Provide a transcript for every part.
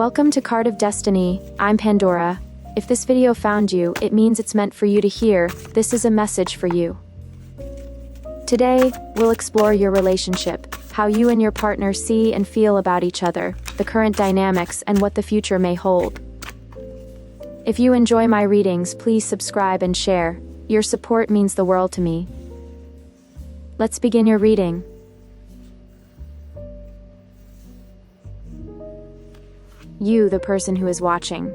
Welcome to Card of Destiny. I'm Pandora. If this video found you, it means it's meant for you to hear. This is a message for you. Today, we'll explore your relationship, how you and your partner see and feel about each other, the current dynamics, and what the future may hold. If you enjoy my readings, please subscribe and share. Your support means the world to me. Let's begin your reading. You, the person who is watching.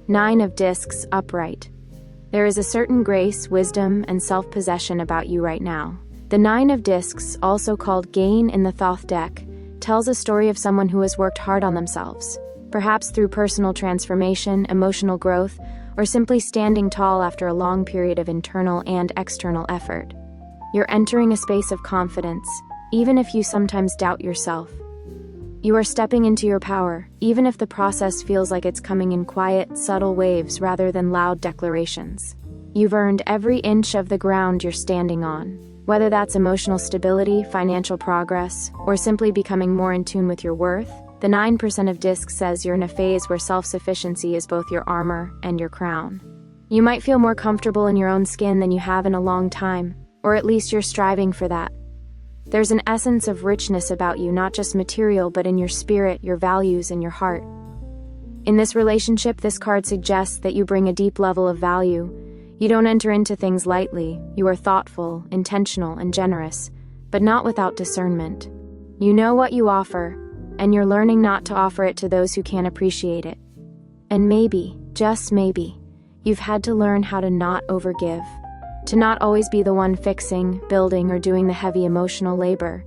9 of Discs, upright. There is a certain grace, wisdom, and self-possession about you right now. The 9 of Discs, also called Gain in the Thoth deck, tells a story of someone who has worked hard on themselves, perhaps through personal transformation, emotional growth, or simply standing tall after a long period of internal and external effort. You're entering a space of confidence, even if you sometimes doubt yourself. You are stepping into your power, even if the process feels like it's coming in quiet, subtle waves rather than loud declarations. You've earned every inch of the ground you're standing on, whether that's emotional stability, financial progress, or simply becoming more in tune with your worth. The 9% of Discs says you're in a phase where self-sufficiency is both your armor and your crown. You might feel more comfortable in your own skin than you have in a long time, or at least you're striving for that. There's an essence of richness about you, not just material, but in your spirit, your values, and your heart. In this relationship, this card suggests that you bring a deep level of value. You don't enter into things lightly. You are thoughtful, intentional, and generous, but not without discernment. You know what you offer, and you're learning not to offer it to those who can't appreciate it. And maybe, just maybe, you've had to learn how to not overgive. To not always be the one fixing, building, or doing the heavy emotional labor.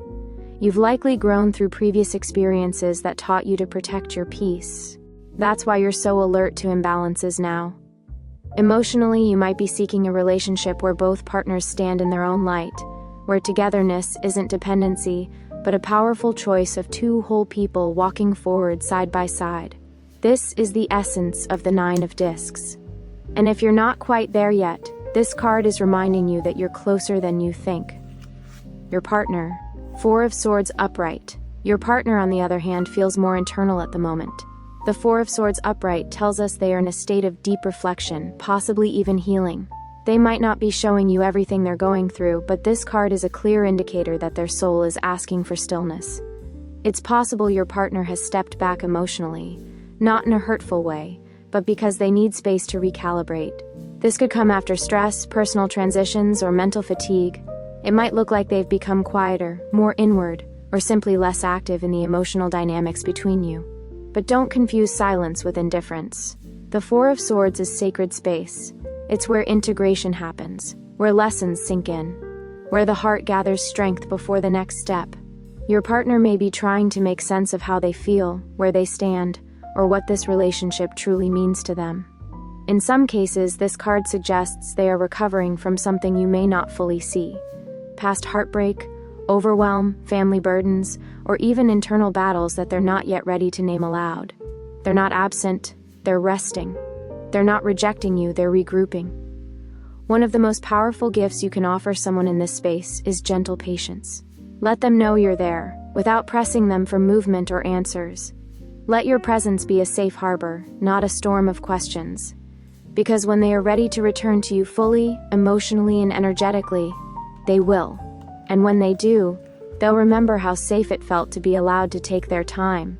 You've likely grown through previous experiences that taught you to protect your peace. That's why you're so alert to imbalances now. Emotionally, you might be seeking a relationship where both partners stand in their own light, where togetherness isn't dependency, but a powerful choice of two whole people walking forward side by side. This is the essence of the 9 of Discs. And if you're not quite there yet, this card is reminding you that you're closer than you think. Your partner. 4 of Swords, upright. Your partner, on the other hand, feels more internal at the moment. The 4 of Swords upright tells us they are in a state of deep reflection, possibly even healing. They might not be showing you everything they're going through, but this card is a clear indicator that their soul is asking for stillness. It's possible your partner has stepped back emotionally, not in a hurtful way, but because they need space to recalibrate. This could come after stress, personal transitions, or mental fatigue. It might look like they've become quieter, more inward, or simply less active in the emotional dynamics between you. But don't confuse silence with indifference. The 4 of Swords is sacred space. It's where integration happens, where lessons sink in, where the heart gathers strength before the next step. Your partner may be trying to make sense of how they feel, where they stand, or what this relationship truly means to them. In some cases, this card suggests they are recovering from something you may not fully see. Past heartbreak, overwhelm, family burdens, or even internal battles that they're not yet ready to name aloud. They're not absent, they're resting. They're not rejecting you, they're regrouping. One of the most powerful gifts you can offer someone in this space is gentle patience. Let them know you're there, without pressing them for movement or answers. Let your presence be a safe harbor, not a storm of questions. Because when they are ready to return to you fully, emotionally, and energetically, they will. And when they do, they'll remember how safe it felt to be allowed to take their time.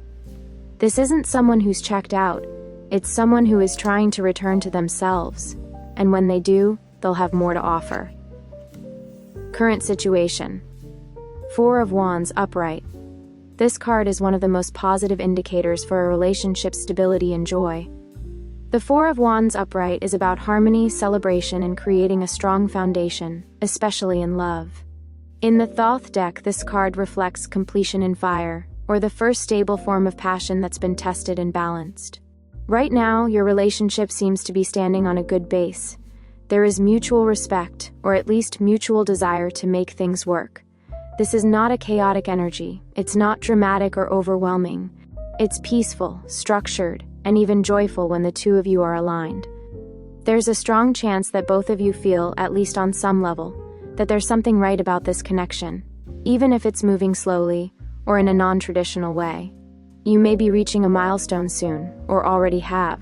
This isn't someone who's checked out, it's someone who is trying to return to themselves. And when they do, they'll have more to offer. Current situation. 4 of Wands, upright. This card is one of the most positive indicators for a relationship's stability and joy. The 4 of Wands upright is about harmony, celebration, and creating a strong foundation, especially in love. In the Thoth deck, this card reflects completion in fire, or the first stable form of passion that's been tested and balanced. Right now, your relationship seems to be standing on a good base. There is mutual respect, or at least mutual desire to make things work. This is not a chaotic energy. It's not dramatic or overwhelming. It's peaceful, structured, and even joyful when the two of you are aligned. There's a strong chance that both of you feel, at least on some level, that there's something right about this connection, even if it's moving slowly or in a non-traditional way. You may be reaching a milestone soon, or already have.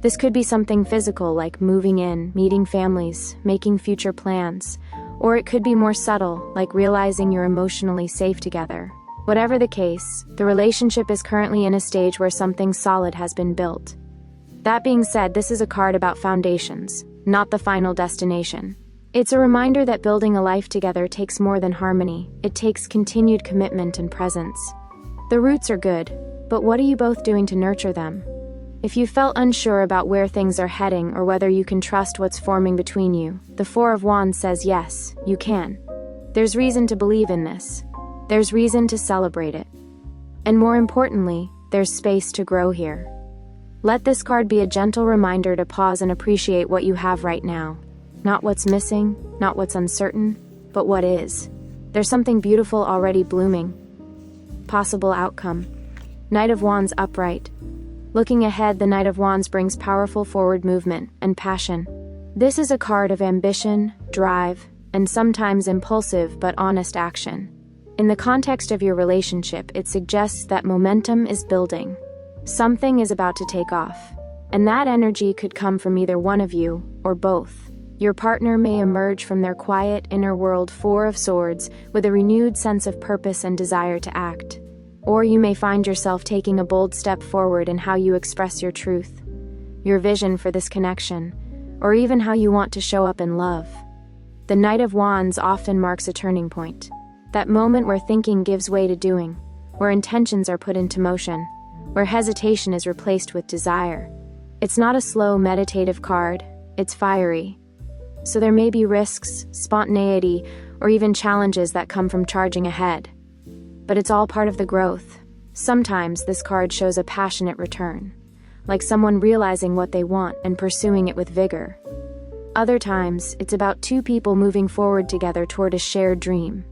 This could be something physical like moving in, meeting families, making future plans, or it could be more subtle like realizing you're emotionally safe together. Whatever the case, the relationship is currently in a stage where something solid has been built. That being said, this is a card about foundations, not the final destination. It's a reminder that building a life together takes more than harmony. It takes continued commitment and presence. The roots are good, but what are you both doing to nurture them? If you felt unsure about where things are heading or whether you can trust what's forming between you, the Four of Wands says yes, you can. There's reason to believe in this. There's reason to celebrate it. And more importantly, there's space to grow here. Let this card be a gentle reminder to pause and appreciate what you have right now. Not what's missing, not what's uncertain, but what is. There's something beautiful already blooming. Possible outcome. Knight of Wands upright. Looking ahead, the Knight of Wands brings powerful forward movement and passion. This is a card of ambition, drive, and sometimes impulsive but honest action. In the context of your relationship, it suggests that momentum is building. Something is about to take off, and that energy could come from either one of you, or both. Your partner may emerge from their quiet inner world, Four of Swords, with a renewed sense of purpose and desire to act. Or you may find yourself taking a bold step forward in how you express your truth, your vision for this connection, or even how you want to show up in love. The Knight of Wands often marks a turning point, that moment where thinking gives way to doing, where intentions are put into motion, where hesitation is replaced with desire. It's not a slow, meditative card, it's fiery. So there may be risks, spontaneity, or even challenges that come from charging ahead. But it's all part of the growth. Sometimes this card shows a passionate return, like someone realizing what they want and pursuing it with vigor. Other times, it's about two people moving forward together toward a shared dream.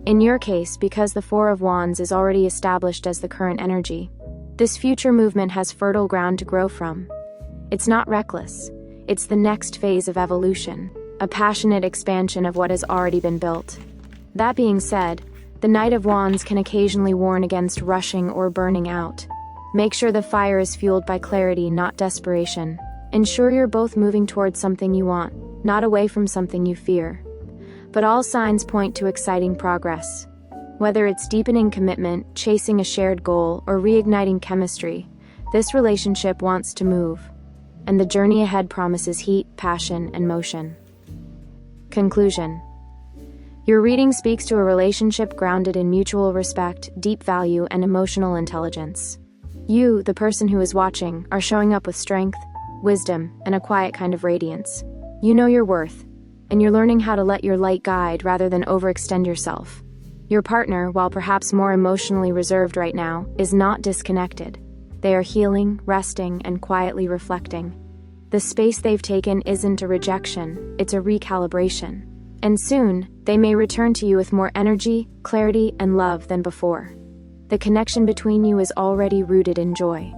In your case, because the Four of Wands is already established as the current energy, this future movement has fertile ground to grow from. It's not reckless. It's the next phase of evolution, a passionate expansion of what has already been built. That being said, the Knight of Wands can occasionally warn against rushing or burning out. Make sure the fire is fueled by clarity, not desperation. Ensure you're both moving towards something you want, not away from something you fear. But all signs point to exciting progress. Whether it's deepening commitment, chasing a shared goal, or reigniting chemistry, this relationship wants to move. And the journey ahead promises heat, passion, and motion. Conclusion. Your reading speaks to a relationship grounded in mutual respect, deep value, and emotional intelligence. You, the person who is watching, are showing up with strength, wisdom, and a quiet kind of radiance. You know your worth, and you're learning how to let your light guide rather than overextend yourself. Your partner, while perhaps more emotionally reserved right now, is not disconnected. They are healing, resting, and quietly reflecting. The space they've taken isn't a rejection, it's a recalibration. And soon, they may return to you with more energy, clarity, and love than before. The connection between you is already rooted in joy.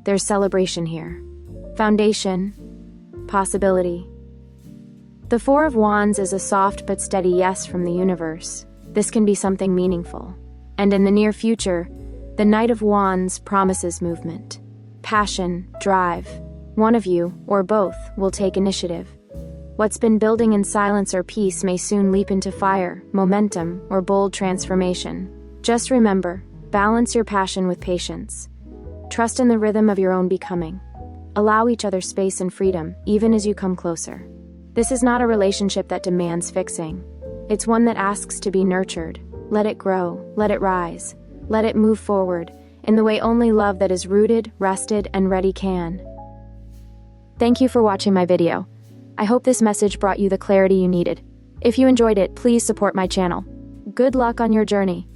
There's celebration here. Foundation. Possibility. The Four of Wands is a soft but steady yes from the universe. This can be something meaningful. And in the near future, the Knight of Wands promises movement, passion, drive. One of you, or both, will take initiative. What's been building in silence or peace may soon leap into fire, momentum, or bold transformation. Just remember, balance your passion with patience. Trust in the rhythm of your own becoming. Allow each other space and freedom, even as you come closer. This is not a relationship that demands fixing. It's one that asks to be nurtured. Let it grow, let it rise, let it move forward, in the way only love that is rooted, rested, and ready can. Thank you for watching my video. I hope this message brought you the clarity you needed. If you enjoyed it, please support my channel. Good luck on your journey.